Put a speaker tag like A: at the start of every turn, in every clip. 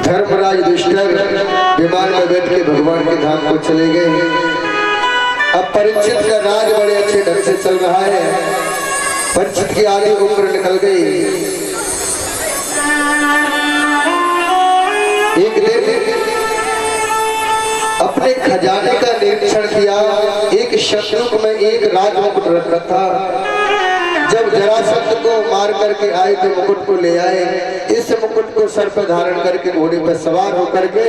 A: धर्मराज युधिष्ठिर विमान में बैठ के भगवान के धाम को चले गए। अब परीक्षित का राज बड़े अच्छे ढंग से चल रहा है। परीक्षित की आधी उम्र निकल गई। एक दिन अपने खजाने का निरीक्षण किया। एक शत्रुक में एक राजमुकुट रखा था। जब जरासंध को मार करके आए तो मुकुट को ले आए। इस मुकुट को सर पर धारण करके घोड़े पर सवार होकर के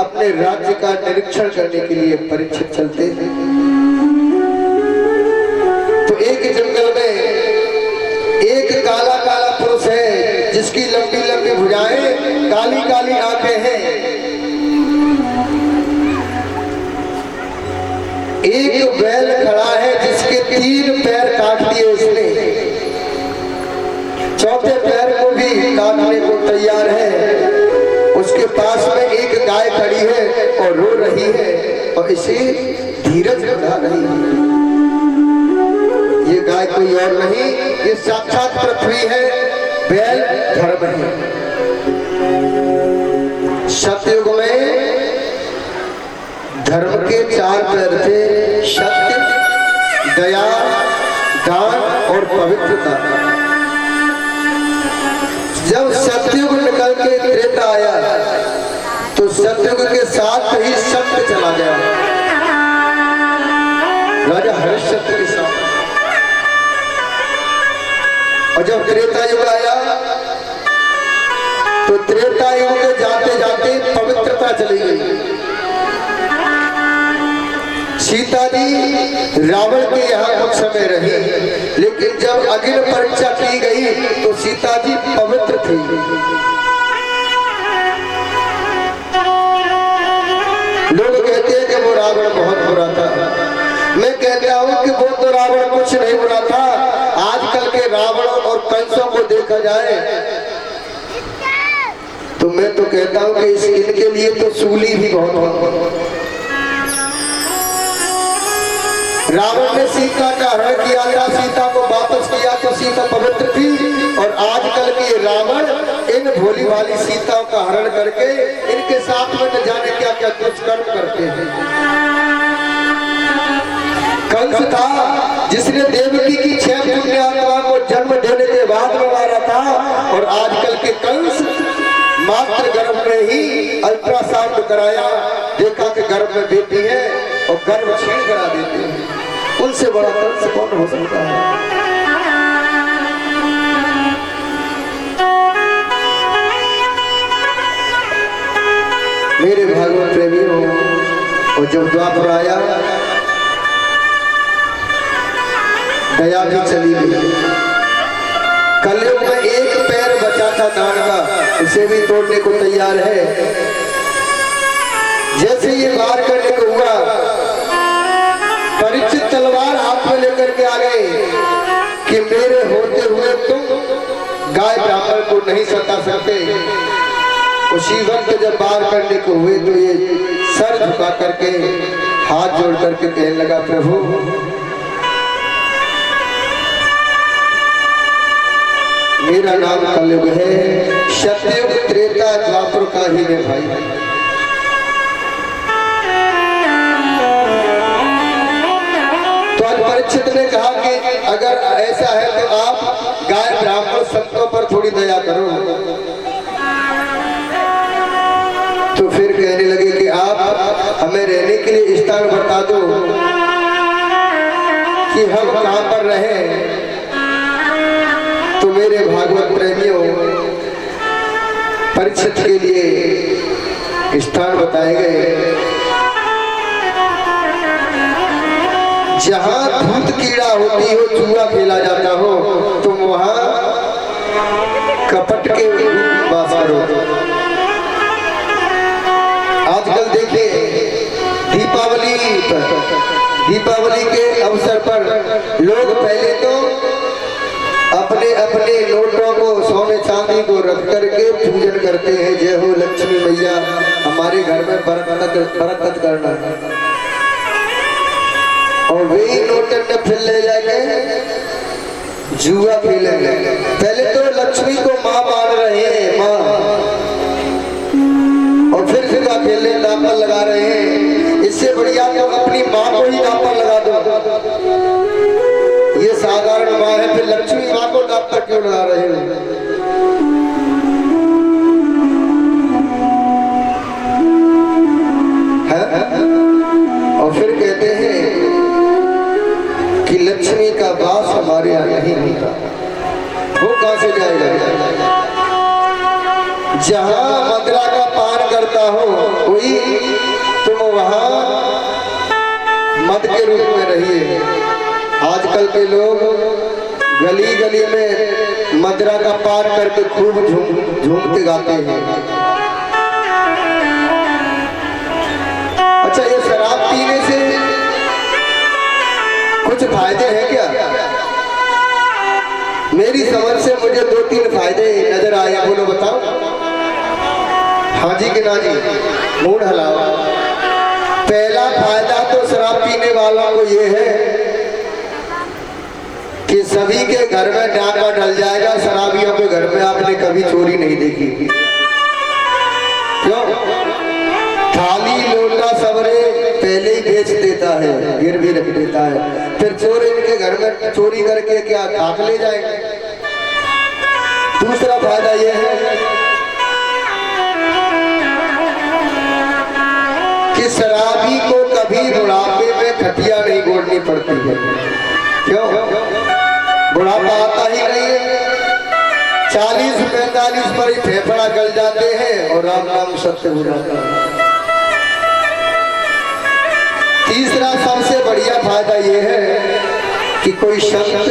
A: अपने राज्य का निरीक्षण करने के लिए परीक्षित चलते थे। तो एक जंगल में एक काला काला पुरुष है जिसकी लंबी लंबी भुजाएं, काली काली आंखें हैं। एक बैल खड़ा है जिसके 3 पैर काट दिए उसने, चौथे पैर को भी काटने को तैयार है। उसके पास में एक गाय खड़ी है और रो रही है और इसे धीरज बढ़ा रही है। ये गाय कोई और नहीं, ये साक्षात पृथ्वी है, बैल धर्म है। सतयुग में धर्म के 4 पैर थे, सत्य, दया, दान और पवित्रता। जब सतयुग निकल के त्रेता आया तो सतयुग के साथ ही सत्य चला गया, राजा हरिश्चंद्र के साथ। और जब त्रेता युग आया तो त्रेता युग के जाते जाते पवित्रता चली गई। सीता जी रावण के यहाँ कुछ समय रही, लेकिन जब अग्नि परीक्षा की गई तो सीता जी पवित्र थी। लोग कहते हैं कि वो रावण बहुत बुरा था। मैं कहता हूँ कि वो तो रावण कुछ नहीं बुरा था। आजकल के रावण और कंसों को देखा जाए तो मैं तो कहता हूँ कि इनके लिए तो सूली भी बहुत। रावण ने सीता का हरण किया था, सीता को वापस किया तो सीता पवित्र थी। और आजकल के रावण इन भोली वाली सीताओं का हरण करके इनके साथ में न जाने क्या क्या दुष्कर्म करते हैं। कंस था जिसने देवकी की 6 पुण्य आत्मा को जन्म देने के बाद में मारा था। और आजकल के कंस मात्र गर्भ में ही अल्ट्रासाउंड कराया, देखा कि गर्भ में बेटी है और गर्भ छीन करा देते हैं। उनसे बड़ा कंस कौन हो सकता है? मेरे भागवत प्रेमियों, और जब द्वापर आया दया भी चली गई। कलयुग में एक पैर बचा था दान का, उसे भी तोड़ने को तैयार है। जैसे ये वार करने को हुआ, परीक्षित तलवार हाथ में लेकर के आ गए कि मेरे होते हुए तुम गाय ब्राह्मण को नहीं सता सकते। उसी वक्त जब वार करने को हुए तो ये सर झुका करके हाथ जोड़ करके कहने लगा, प्रभु मेरा नाम कलयुग है, सतयुग त्रेता द्वापर का ही मैं भाई। परीक्षित ने कहा कि अगर ऐसा है तो आप गाय ब्राह्मण संतों पर थोड़ी दया करो। तो फिर कहने लगे कि आप हमें रहने के लिए स्थान बता दो कि हम कहां पर रहें। तो मेरे भागवत प्रेमियों, परीक्षित के लिए स्थान बताए गए जहां भूत कीड़ा होती हो, जुआ खेला जाता हो, तुम वहां कपट के वास करो। आजकल देखिए दीपावली के अवसर पर लोग पहले तो अपने अपने नोटों को, सोने चांदी को रख करके पूजन करते हैं। जय हो लक्ष्मी मैया, हमारे घर में बरकत करना। और वही नोटन ने फिर ले जाएंगे जुआ खेलेंगे। पहले तो लक्ष्मी को माँ मान रहे हैं, माँ। माँ को ही दांव पर लगा दो, ये साधारण माँ है, फिर लक्ष्मी माँ को दांव पर क्यों लगा रहे हो? और फिर कहते हैं कि लक्ष्मी का वास हमारे यहाँ नहीं होता, वो कहां से जाएगा? जहां मदिरा का पान करता हो कोई, तुम वहां मद के रूप में रहिए। आजकल के लोग गली गली में मदिरा का पान करके खूब झूमते गाते हैं। अच्छा, ये शराब पीने से कुछ फायदे हैं क्या? मेरी समझ से मुझे 2-3 फायदे नजर आए, बोलो बताओ। हाँ जी कि ना जी? मूड हलाओ। पहला फायदा तो शराब पीने वालों को ये है कि सभी के घर में डाका डल जाएगा। शराबियों के घर में आपने कभी चोरी नहीं देखी। क्यों? थाली लोटा सबरे पहले ही बेच देता है, गिरवी रख देता है, फिर चोर इनके घर में चोरी करके क्या खाक ले जाएंगे। दूसरा फायदा यह है कि शराबी को कभी बुढ़ापे में खटिया नहीं गोड़नी पड़ती है। क्यों? बुढ़ापा आता ही नहीं है। 40-45 पर ही फेफड़ा गल जाते हैं और राम नाम सत्य हो जाता है। तीसरा सबसे बढ़िया फायदा यह है कि कोई संत,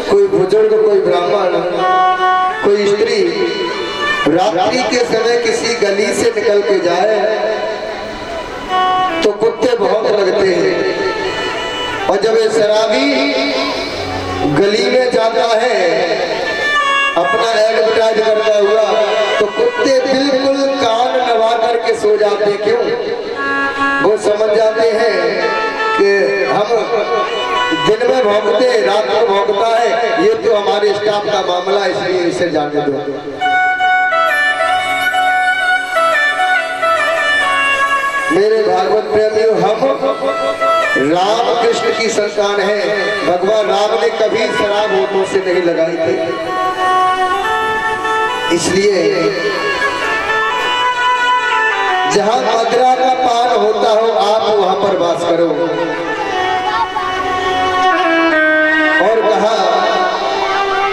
A: कोई बुजुर्ग, कोई ब्राह्मण, कोई स्त्री रात्रि के समय किसी गली से निकल के जाए तो कुत्ते बहुत लगते हैं। और जब ये शराबी गली में जाता है अपना एडवर्टाइज करता हुआ, तो कुत्ते बिल्कुल कान नवा करके सो जाते। क्यों? वो समझ जाते हैं कि हम दिन में भौंकते, रात में भौंकता है, ये तो हमारे स्टाफ का मामला, इसलिए इसे जाने दो। मेरे भागवत प्रेमियों, हम राम कृष्ण की संतान है। भगवान राम ने कभी शराब होठों से नहीं लगाई थी, इसलिए जहां मदिरा का पान होता हो आप वहां पर वास करो। और कहा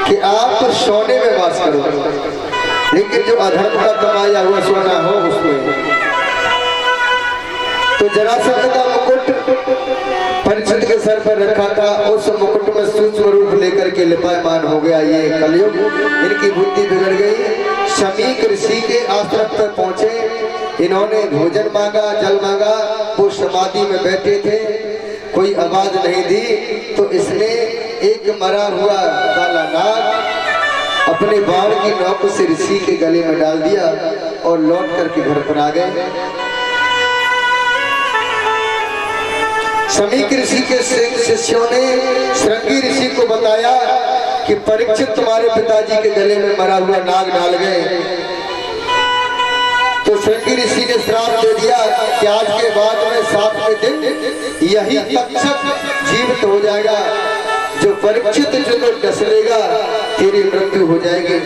A: कि आप सोने में वास करो, लेकिन जो अधर्म का कमाया हुआ सोना हो उसमें। तो जरासंध का मुकुट परीक्षित के सर पर रखा था, उस मुकुट में सूक्ष्म रूप लेकर के लिपायमान हो गया ये कलयुग। इनकी बुद्धि बिगड़ गई। शमीक ऋषि के आश्रम पर पहुंचे, इन्होंने भोजन मांगा, जल मांगा, वो समाधि में बैठे थे, कोई आवाज नहीं दी। तो इसने एक मरा हुआ काला नाग अपने बाण की नोक से ऋषि के गले में डाल दिया और लौट करके घर पर आ गए। शमीक ऋषि के शिष्यों ने श्रृंगी ऋषि को बताया कि परीक्षित तुम्हारे पिताजी के गले में मरा हुआ नाग डाल गए। तो श्रृंगी ऋषि ने श्राप दे दिया कि आज के बाद में 7वें दिन यही तक्षक जीवित हो जाएगा, जो परीक्षित जो तो डस लेगा तेरी मृत्यु हो जाएगी।